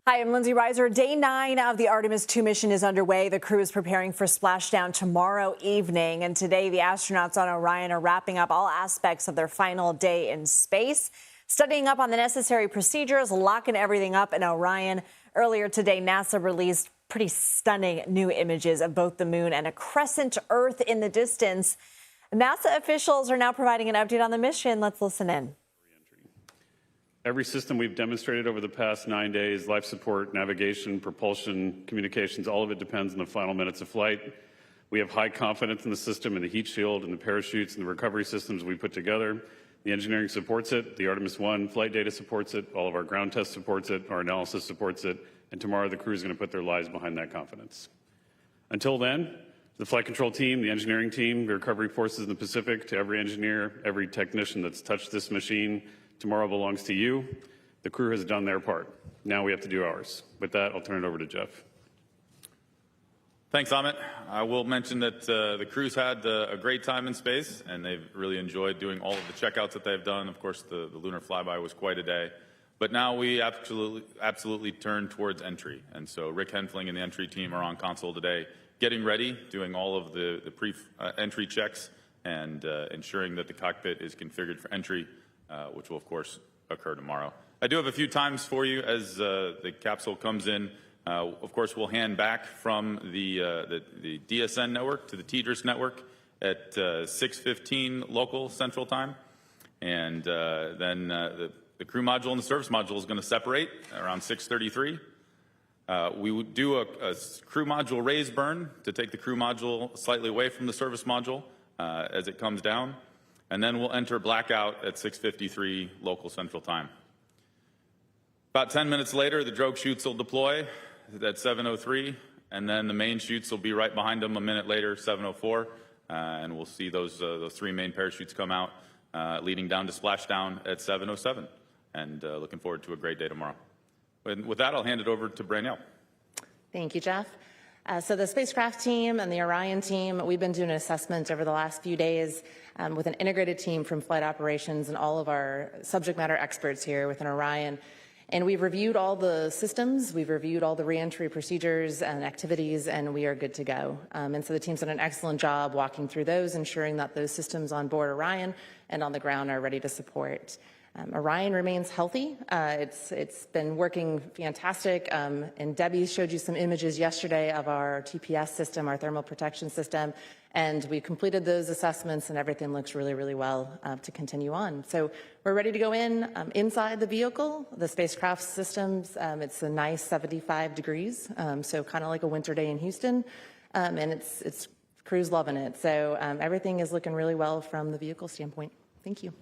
Hi, I'm Lindsay Reiser. Day 9 of the Artemis II mission is underway. The crew is preparing for splashdown tomorrow evening. And today, the astronauts on Orion are wrapping up all aspects of their final day in space, studying up on the necessary procedures, locking everything up in Orion. Earlier today, NASA released pretty stunning new images of both the moon and a crescent Earth in the distance. NASA officials are now providing an update on the mission. Let's listen in. Every system we've demonstrated over the past 9 days, life support, navigation, propulsion, communications, all of it depends on the final minutes of flight. We have high confidence in the system and the heat shield and the parachutes and the recovery systems we put together. The engineering supports it. The Artemis I flight data supports it. All of our ground test supports it. Our analysis supports it. And tomorrow the crew is going to put their lives behind that confidence. Until then, the flight control team, the engineering team, the recovery forces in the Pacific, to every engineer, every technician that's touched this machine, tomorrow belongs to you. The crew has done their part. Now we have to do ours. With that, I'll turn it over to Jeff. Thanks, Amit. I will mention that the crew's had a great time in space, and they've really enjoyed doing all of the checkouts that they've done. Of course, the lunar flyby was quite a day. But now we absolutely turn towards entry. And so Rick Henfling and the entry team are on console today, getting ready, doing all of the pre-entry checks, and ensuring that the cockpit is configured for entry, which will, of course, occur tomorrow. I do have a few times for you as the capsule comes in. Of course, we'll hand back from the DSN network to the TDRS network at 6:15 local Central Time. And then the crew module and the service module is going to separate around 6:33. We would do a crew module raise burn to take the crew module slightly away from the service module as it comes down. And then we'll enter blackout at 6:53 local Central Time. About 10 minutes later, the drogue chutes will deploy at 7:03, and then the main chutes will be right behind them a minute later, 7:04, and we'll see those three main parachutes come out, leading down to splashdown at 7:07, and looking forward to a great day tomorrow. And with that, I'll hand it over to Branielle. Thank you, Jeff. So the spacecraft team and the Orion team, we've been doing an assessment over the last few days with an integrated team from flight operations and all of our subject matter experts here within Orion. And we've reviewed all the systems, we've reviewed all the reentry procedures and activities, and we are good to go. And so the team's done an excellent job walking through those, ensuring that those systems on board Orion and on the ground are ready to support. Orion remains healthy. It's been working fantastic. And Debbie showed you some images yesterday of our TPS system, our thermal protection system. And we completed those assessments and everything looks really, really well to continue on. So we're ready to go inside the vehicle. The spacecraft systems, it's a nice 75 degrees. So kind of like a winter day in Houston. And it's crew's loving it. So everything is looking really well from the vehicle standpoint. Thank you.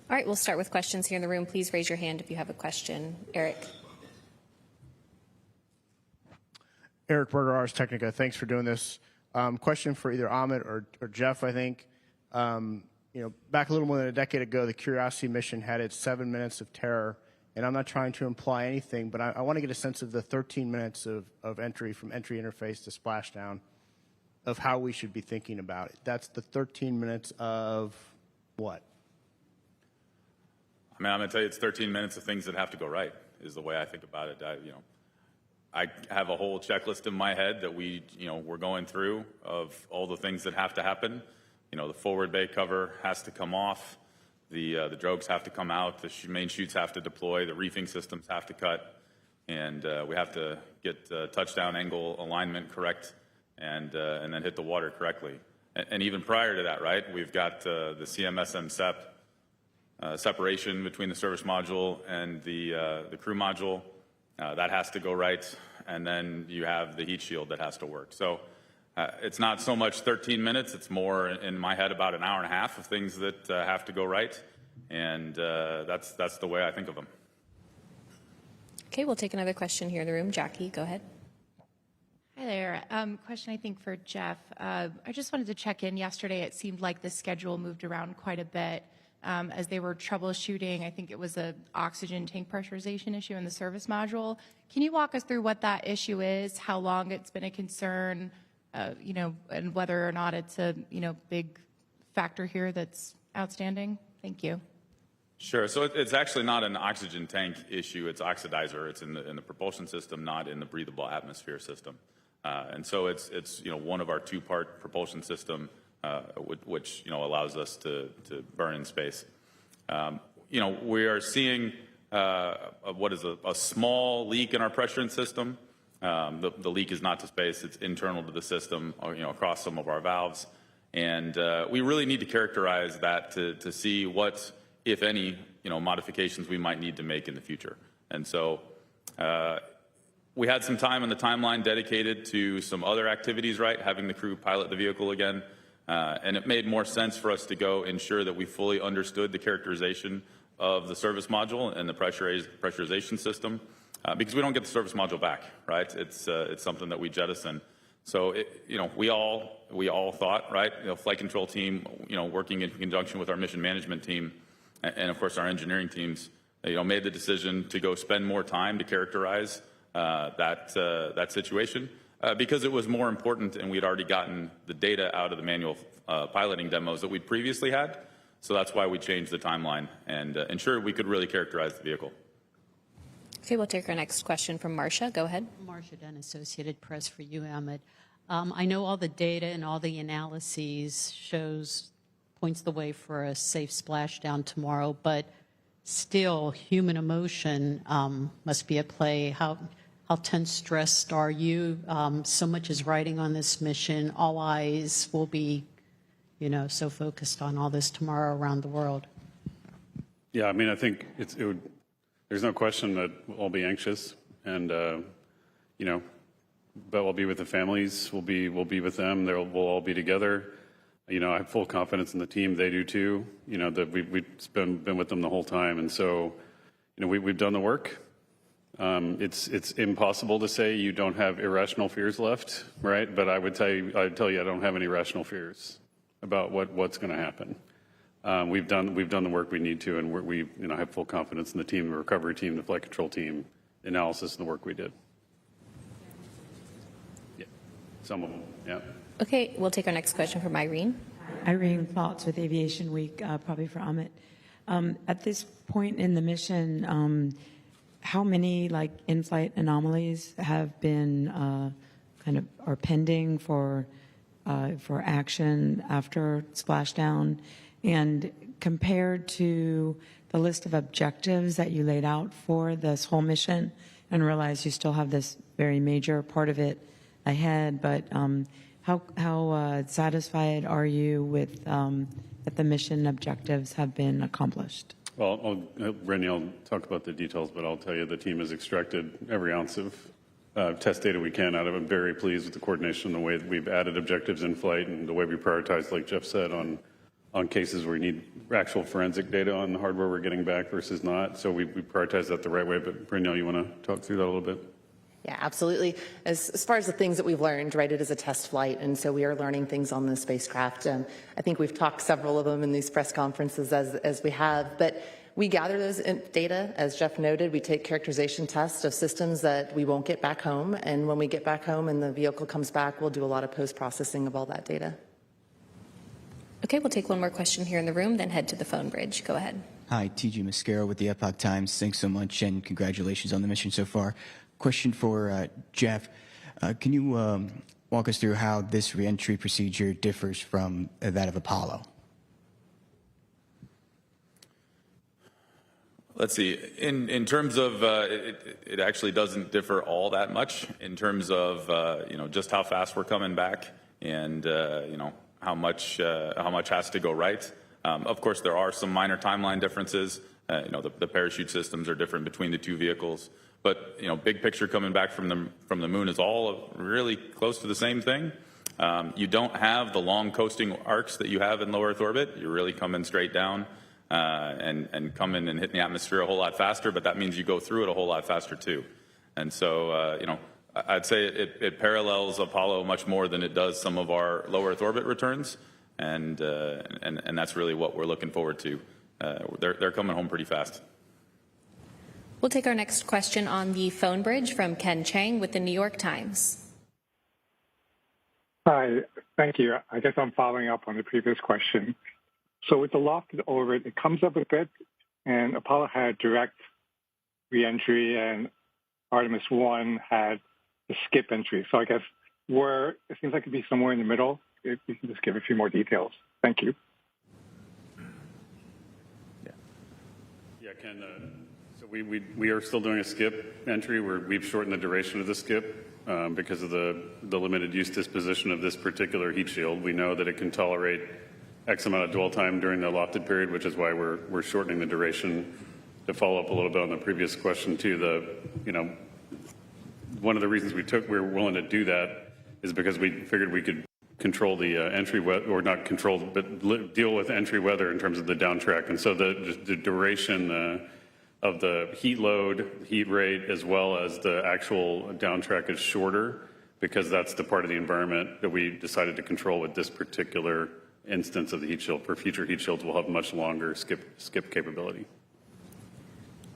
All right, we'll start with questions here in the room. Please raise your hand if you have a question. Eric. Eric Berger, Ars Technica. Thanks for doing this. Question for either Amit or Jeff, I think. Back a little more than a decade ago, the Curiosity mission had its 7 minutes of terror. And I'm not trying to imply anything, but I want to get a sense of the 13 minutes of entry from entry interface to splashdown, of how we should be thinking about it. That's the 13 minutes of what? I mean, I'm going to tell you, it's 13 minutes of things that have to go right, is the way I think about it. I have a whole checklist in my head that we're going through of all the things that have to happen. The forward bay cover has to come off, the drogues have to come out, the main chutes have to deploy, the reefing systems have to cut, and we have to get touchdown angle alignment correct, and then hit the water correctly. And even prior to that, right, we've got the CMSM SEP. Separation between the service module and the crew module, that has to go right, and then you have the heat shield that has to work. So it's not so much 13 minutes, it's more in my head about an hour and a half of things that have to go right, and that's the way I think of them. Okay, we'll take another question here in the room. Jackie, go ahead. Hi there. Question, I think, for Jeff. I just wanted to check in. Yesterday, it seemed like the schedule moved around quite a bit. As they were troubleshooting, I think it was an oxygen tank pressurization issue in the service module. Can you walk us through what that issue is, how long it's been a concern, and whether or not it's a, big factor here that's outstanding? Thank you. Sure. So it's actually not an oxygen tank issue. It's oxidizer. It's in the propulsion system, not in the breathable atmosphere system. And so it's one of our two-part propulsion system, which allows us to burn in space. We are seeing what is a small leak in our pressurant system. The leak is not to space; it's internal to the system, across some of our valves, and we really need to characterize that to see what, if any, modifications we might need to make in the future. And so we had some time on the timeline dedicated to some other activities, right? Having the crew pilot the vehicle again. And it made more sense for us to go ensure that we fully understood the characterization of the service module and the pressurization system, because we don't get the service module back, right? It's something that we jettison. So we all thought, right? Flight control team, working in conjunction with our mission management team, and of course our engineering teams, made the decision to go spend more time to characterize that situation. Because it was more important, and we'd already gotten the data out of the manual piloting demos that we'd previously had. So that's why we changed the timeline and ensured we could really characterize the vehicle. Okay, we'll take our next question from Marcia. Go ahead. Marcia Dunn, Associated Press for you, Ahmed. I know all the data and all the analyses points the way for a safe splashdown tomorrow, but still human emotion must be at play. How tense, stressed are you? So much is riding on this mission. All eyes will be, so focused on all this tomorrow around the world. Yeah, I mean, I think there's no question that we'll all be anxious, and but we'll be with the families. We'll be with them. We'll all be together. I have full confidence in the team. They do too. That we've been with them the whole time, and so we've done the work. It's impossible to say you don't have irrational fears left, right? But I'd tell you I don't have any irrational fears about what's going to happen. We've done the work we need to, and we have full confidence in the team, the recovery team, the flight control team, the analysis, and the work we did. Yeah, some of them. Yeah. Okay, we'll take our next question from Irene. Irene Faltz with Aviation Week, probably for Amit. At this point in the mission, how many in-flight anomalies have been are pending for action after splashdown? And compared to the list of objectives that you laid out for this whole mission, and realize you still have this very major part of it ahead, but how satisfied are you with that the mission objectives have been accomplished? Well, Brittany, I'll talk about the details, but I'll tell you the team has extracted every ounce of test data we can out of it. I'm very pleased with the coordination, the way that we've added objectives in flight, and the way we prioritize, like Jeff said, on cases where we need actual forensic data on the hardware we're getting back versus not. So we prioritize that the right way. But Brittany, you want to talk through that a little bit? Yeah, absolutely. As far as the things that we've learned, right, it is a test flight, and so we are learning things on the spacecraft. I think we've talked several of them in these press conferences as we have, but we gather those data, as Jeff noted. We take characterization tests of systems that we won't get back home, and when we get back home and the vehicle comes back, we'll do a lot of post-processing of all that data. Okay, we'll take one more question here in the room, then head to the phone bridge. Go ahead. Hi, TG Mascaro with the Epoch Times. Thanks so much, and congratulations on the mission so far. Question for Jeff. Can you walk us through how this reentry procedure differs from that of Apollo? Let's see. In terms of it actually doesn't differ all that much in terms of just how fast we're coming back and how much has to go right. Of course, there are some minor timeline differences. The parachute systems are different between the two vehicles. But big picture, coming back from the moon is all really close to the same thing. You don't have the long coasting arcs that you have in low Earth orbit. You're really coming straight down and coming and hitting the atmosphere a whole lot faster. But that means you go through it a whole lot faster too. And so I'd say it parallels Apollo much more than it does some of our low Earth orbit returns. And that's really what we're looking forward to. They're coming home pretty fast. We'll take our next question on the phone bridge from Ken Chang with the New York Times. Hi, thank you. I guess I'm following up on the previous question. So with the lofted orbit, it comes up a bit and Apollo had direct reentry, and Artemis I had the skip entry. So I guess it seems like it'd be somewhere in the middle. If you can just give a few more details. Thank you. Yeah, Ken. So we are still doing a skip entry where we've shortened the duration of the skip because of the limited use disposition of this particular heat shield. We know that it can tolerate X amount of dwell time during the allotted period, which is why we're shortening the duration. To follow up a little bit on the previous question too, one of the reasons we were willing to do that is because we figured we could control the entry weather, or not control, but deal with entry weather in terms of the downtrack. And so the duration of the heat load, heat rate, as well as the actual downtrack is shorter because that's the part of the environment that we decided to control with this particular instance of the heat shield. For future heat shields, we'll have much longer skip capability.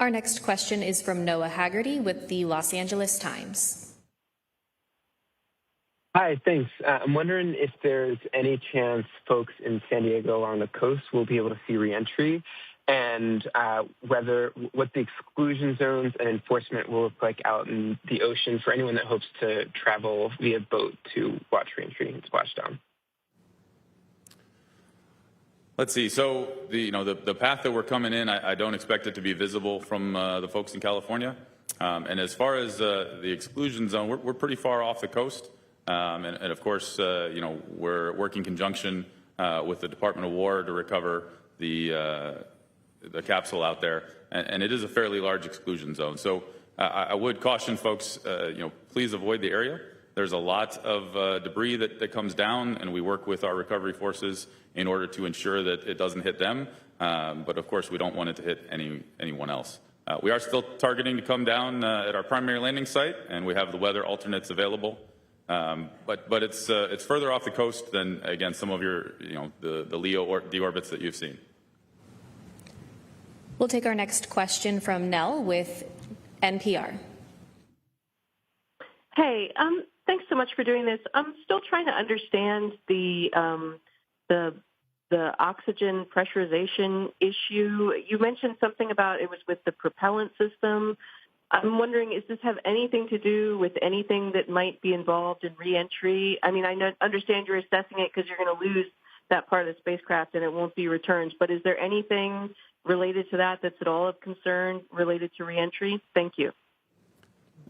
Our next question is from Noah Haggerty with the Los Angeles Times. Hi, thanks. I'm wondering if there's any chance folks in San Diego along the coast will be able to see reentry, and what the exclusion zones and enforcement will look like out in the ocean for anyone that hopes to travel via boat to watch reentry and splashdown. Let's see. So the path that we're coming in, I don't expect it to be visible from the folks in California. And as far as the exclusion zone, we're pretty far off the coast. And of course, we're working in conjunction with the Department of War to recover the capsule out there. And it is a fairly large exclusion zone. So I would caution folks, please avoid the area. There's a lot of debris that comes down, and we work with our recovery forces in order to ensure that it doesn't hit them. But of course, we don't want it to hit anyone else. We are still targeting to come down at our primary landing site, and we have the weather alternates available. But it's further off the coast than, again, some of your, the LEO or deorbits that you've seen. We'll take our next question from Nell with NPR. Hey, thanks so much for doing this. I'm still trying to understand the oxygen pressurization issue. You mentioned something about it was with the propellant system. I'm wondering, does this have anything to do with anything that might be involved in reentry? I mean, I understand you're assessing it because you're going to lose that part of the spacecraft and it won't be returned. But is there anything related to that that's at all of concern related to reentry? Thank you.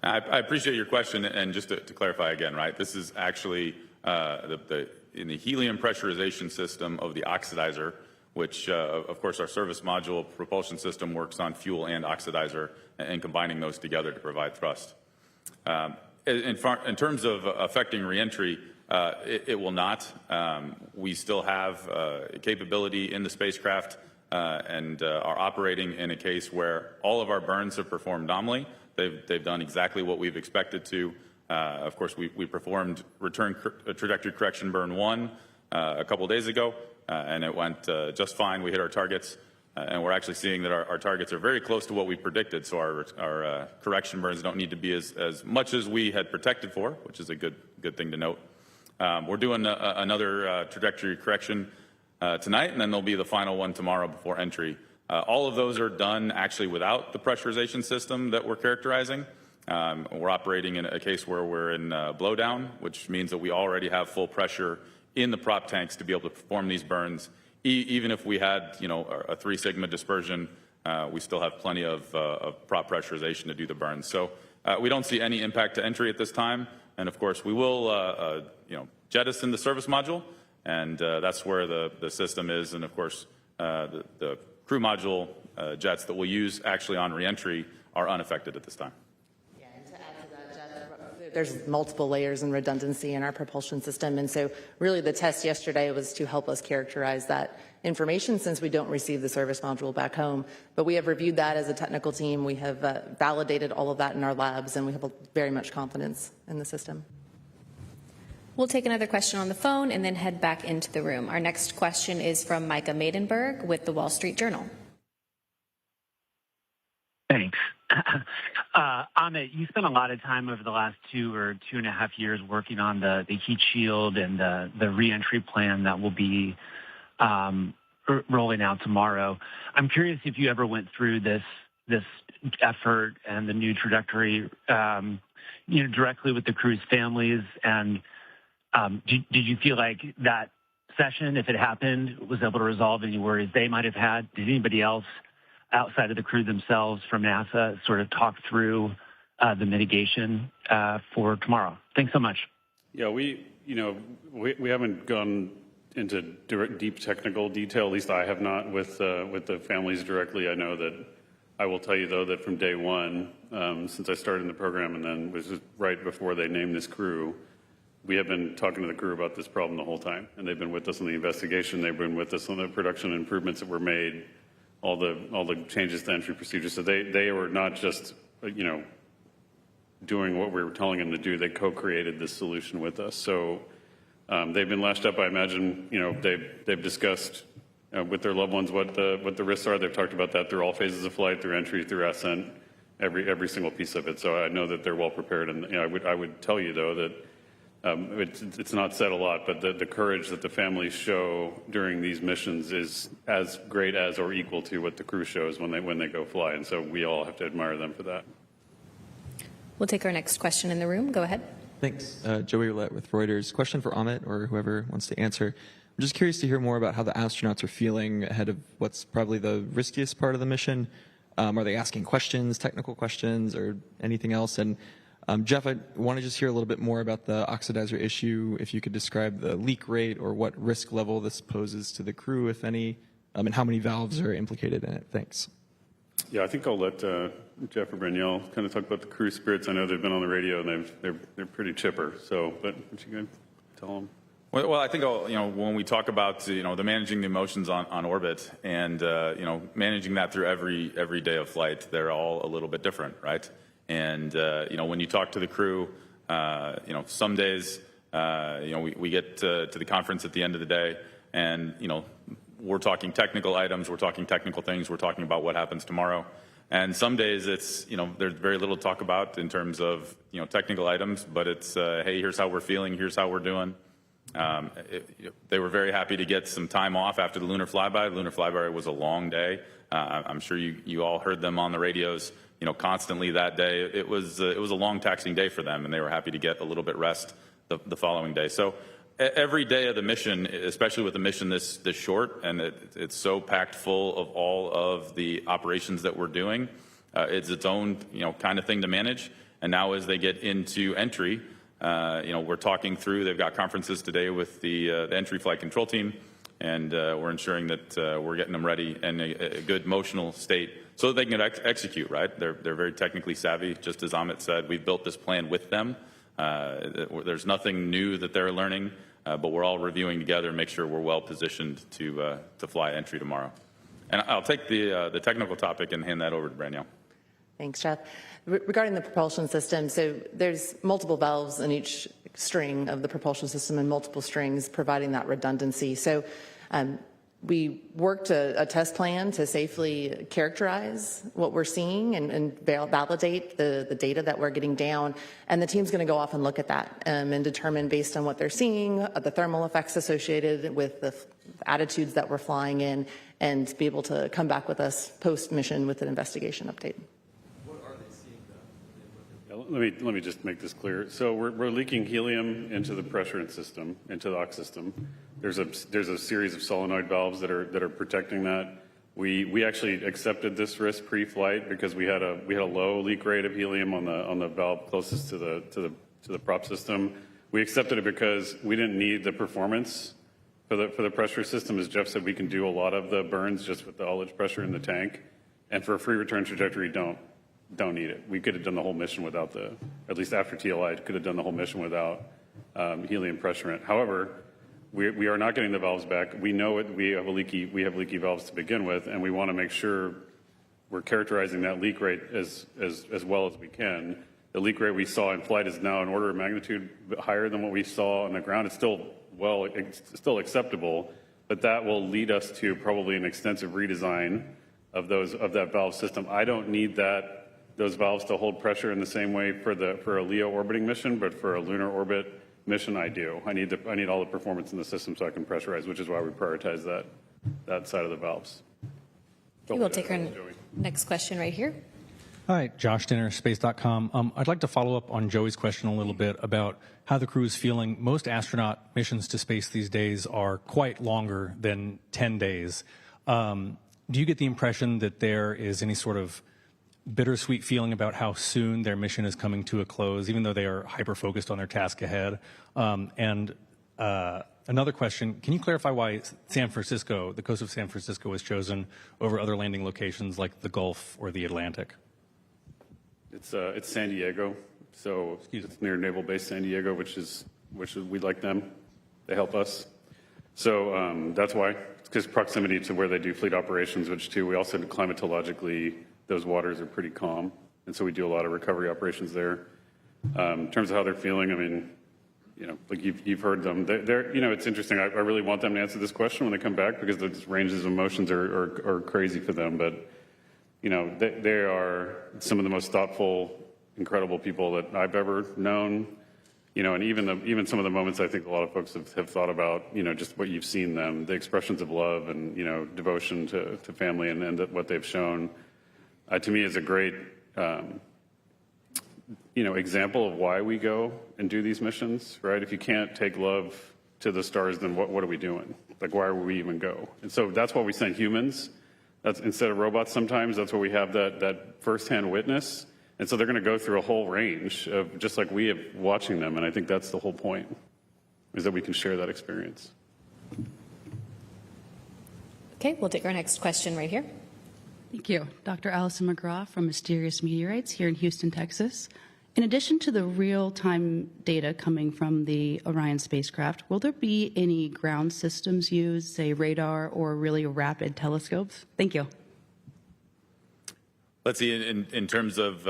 I appreciate your question, and just to clarify again, right? This is actually in the helium pressurization system of the oxidizer, which, of course, our service module propulsion system works on fuel and oxidizer, and combining those together to provide thrust. In terms of affecting reentry, it will not. We still have capability in the spacecraft and are operating in a case where all of our burns have performed nominally. They've done exactly what we've expected to. Of course, we performed return trajectory correction burn 1 a couple days ago, and it went just fine. We hit our targets, and we're actually seeing that our targets are very close to what we predicted, so our correction burns don't need to be as much as we had protected for, which is a good thing to note. We're doing another trajectory correction tonight, and then there'll be the final one tomorrow before entry. All of those are done actually without the pressurization system that we're characterizing. We're operating in a case where we're in blowdown, which means that we already have full pressure in the prop tanks to be able to perform these burns. Even if we had, a 3 sigma dispersion, we still have plenty of prop pressurization to do the burns. So we don't see any impact to entry at this time. And of course, we will, jettison the service module, and that's where the system is. And of course, the crew module jets that we'll use actually on reentry are unaffected at this time. Yeah, and to add to that, Jeff, there's multiple layers and redundancy in our propulsion system. And so really the test yesterday was to help us characterize that information since we don't receive the service module back home. But we have reviewed that as a technical team. We have validated all of that in our labs, and we have very much confidence in the system. We'll take another question on the phone and then head back into the room. Our next question is from Micah Maidenberg with the Wall Street Journal. Thanks. Amit, you spent a lot of time over the last 2 or 2.5 years working on the heat shield and the reentry plan that will be rolling out tomorrow. I'm curious if you ever went through this effort and the new trajectory, directly with the crew's families, and did you feel like that session, if it happened, was able to resolve any worries they might have had? Did anybody else outside of the crew themselves from NASA sort of talk through the mitigation for tomorrow? Thanks so much. Yeah, we haven't gone into deep technical detail. At least I have not with the families directly. I know that I will tell you though that from day one, since I started in the program and then was just right before they named this crew, we have been talking to the crew about this problem the whole time, and they've been with us on the investigation. They've been with us on the production improvements that were made, all the changes to entry procedures. So they were not just doing what we were telling them to do. They co-created this solution with us. So they've been lashed up. I imagine they've discussed with their loved ones what the risks are. They've talked about that through all phases of flight, through entry, through ascent, every single piece of it. So I know that they're well prepared. And I would tell you though that it's not said a lot, but the courage that the families show during these missions is as great as or equal to what the crew shows when they go fly. And so we all have to admire them for that. We'll take our next question in the room. Go ahead. Thanks. Joey Roulette with Reuters. Question for Amit or whoever wants to answer. I'm just curious to hear more about how the astronauts are feeling ahead of what's probably the riskiest part of the mission. Are they asking questions, technical questions, or anything else? And Jeff, I want to just hear a little bit more about the oxidizer issue. If you could describe the leak rate or what risk level this poses to the crew, if any, and how many valves are implicated in it. Thanks. Yeah, I think I'll let Jeff or Braniel kind of talk about the crew spirits. I know they've been on the radio and they're pretty chipper. So, but what you going to tell them? Well, I think when we talk about the managing the emotions on orbit and managing that through every day of flight, they're all a little bit different, right? And when you talk to the crew, some days we get to the conference at the end of the day, and we're talking technical items, we're talking technical things, we're talking about what happens tomorrow. And some days it's there's very little to talk about in terms of technical items, but it's hey, here's how we're feeling, here's how we're doing. They were very happy to get some time off after the lunar flyby. The lunar flyby was a long day. I'm sure you all heard them on the radios, constantly that day. It was a long taxing day for them, and they were happy to get a little bit rest the following day. So every day of the mission, especially with a mission this short, and it's so packed full of all of the operations that we're doing, it's its own kind of thing to manage. And now as they get into entry, we're talking through. They've got conferences today with the entry flight control team, and we're ensuring that we're getting them ready in a good emotional state so that they can execute. Right? They're very technically savvy. Just as Amit said, we've built this plan with them. There's nothing new that they're learning, but we're all reviewing together and make sure we're well positioned to fly entry tomorrow. And I'll take the technical topic and hand that over to Braniel. Thanks, Jeff. Regarding the propulsion system, so there's multiple valves in each string of the propulsion system and multiple strings providing that redundancy. So we worked a test plan to safely characterize what we're seeing and validate the data that we're getting down. And the team's going to go off and look at that and determine based on what they're seeing, the thermal effects associated with the attitudes that we're flying in, and be able to come back with us post-mission with an investigation update. Let me just make this clear. So we're leaking helium into the pressure system, into the aux system. There's a series of solenoid valves that are protecting that. We actually accepted this risk pre-flight because we had a low leak rate of helium on the valve closest to the prop system. We accepted it because we didn't need the performance for the pressure system. As Jeff said, we can do a lot of the burns just with the ullage pressure in the tank, and for a free return trajectory, don't need it. We could have done the whole mission without at least after TLI, could have done the whole mission without helium pressurant. However, we are not getting the valves back. We know it. We have leaky valves to begin with, and we want to make sure we're characterizing that leak rate as well as we can. The leak rate we saw in flight is now an order of magnitude higher than what we saw on the ground. It's still acceptable, but that will lead us to probably an extensive redesign of that valve system. I don't need those valves to hold pressure in the same way for a LEO orbiting mission, but for a lunar orbit mission, I do. I need all the performance in the system so I can pressurize, which is why we prioritize that that side of the valves. Okay, we'll take our next question right here. Hi, Josh Dinner, space.com. I'd like to follow up on Joey's question a little bit about how the crew is feeling. Most astronaut missions to space these days are quite longer than 10 days. Do you get the impression that there is any sort of bittersweet feeling about how soon their mission is coming to a close, even though they are hyper-focused on their task ahead? Another question, can you clarify why San Francisco, the coast of San Francisco, was chosen over other landing locations like the Gulf or the Atlantic? It's San Diego, so it's near Naval Base San Diego, which is we like them. They help us. So that's why. It's because proximity to where they do fleet operations, which too, we also climatologically, those waters are pretty calm. And so we do a lot of recovery operations there. In terms of how they're feeling, I mean, you know, like you've heard them. They're you know, it's interesting. I really want them to answer this question when they come back because the ranges of emotions are crazy for them. But, you know, they are some of the most thoughtful, incredible people that I've ever known. You know, and even some of the moments I think a lot of folks have thought about, you know, just what you've seen them, the expressions of love and, you know, devotion to family and what they've shown, to me is a great, you know, example of why we go and do these missions, right? If you can't take love to the stars, then what are we doing? Like, why would we even go? And so that's why we send humans. That's instead of robots sometimes, that's where we have that firsthand witness. And so they're going to go through a whole range of just like we have watching them. And I think that's the whole point, is that we can share that experience. Okay, we'll take our next question right here. Thank you. Dr. Allison McGraw from Mysterious Meteorites here in Houston, Texas. In addition to the real-time data coming from the Orion spacecraft, will there be any ground systems used, say radar or really rapid telescopes? Thank you. Let's see, in terms of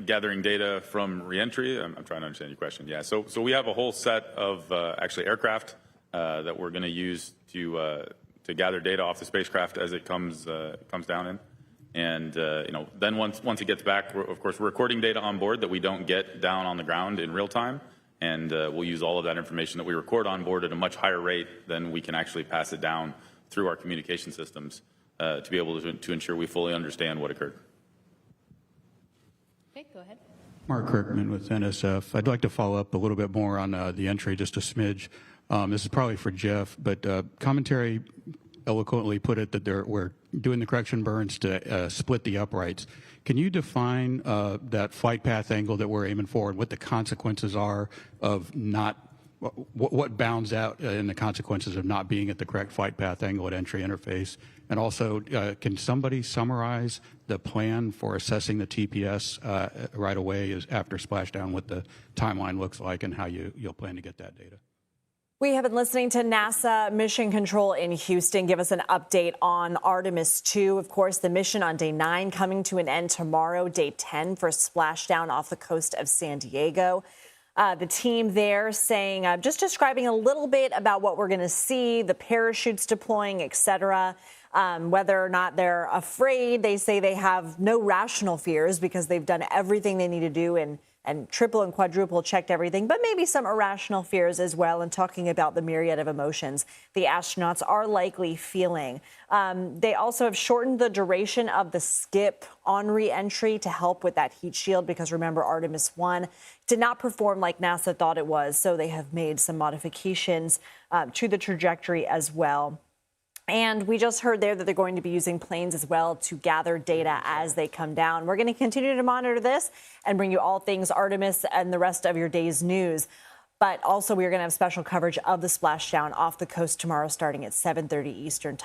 gathering data from reentry, I'm trying to understand your question. Yeah, so we have a whole set of actually aircraft that we're going to use to gather data off the spacecraft as it comes down in. And you know, then once it gets back, of course, we're recording data on board that we don't get down on the ground in real time, and we'll use all of that information that we record on board at a much higher rate than we can actually pass it down through our communication systems to be able to ensure we fully understand what occurred. Okay, go ahead. Mark Kirkman with NSF. I'd like to follow up a little bit more on the entry, just a smidge. This is probably for Jeff, but commentary eloquently put it that we're doing the correction burns to split the uprights. Can you define that flight path angle that we're aiming for and what the consequences are of not, what bounds out in the consequences of not being at the correct flight path angle at entry interface? And also, can somebody summarize the plan for assessing the TPS right away after splashdown, what the timeline looks like and how you'll plan to get that data? We have been listening to NASA Mission Control in Houston give us an update on Artemis II. Of course, the mission on day 9 coming to an end tomorrow, day 10 for splashdown off the coast of San Diego. The team there saying, just describing a little bit about what we're going to see, the parachutes deploying, etc. Whether or not they're afraid, they say they have no rational fears because they've done everything they need to do and triple and quadruple checked everything, but maybe some irrational fears as well, and talking about the myriad of emotions the astronauts are likely feeling. They also have shortened the duration of the skip on re-entry to help with that heat shield, because remember, Artemis I did not perform like NASA thought it was, so they have made some modifications to the trajectory as well. And we just heard there that they're going to be using planes as well to gather data as they come down. We're going to continue to monitor this and bring you all things Artemis and the rest of your day's news. But also, we're going to have special coverage of the splashdown off the coast tomorrow starting at 7:30 Eastern Time.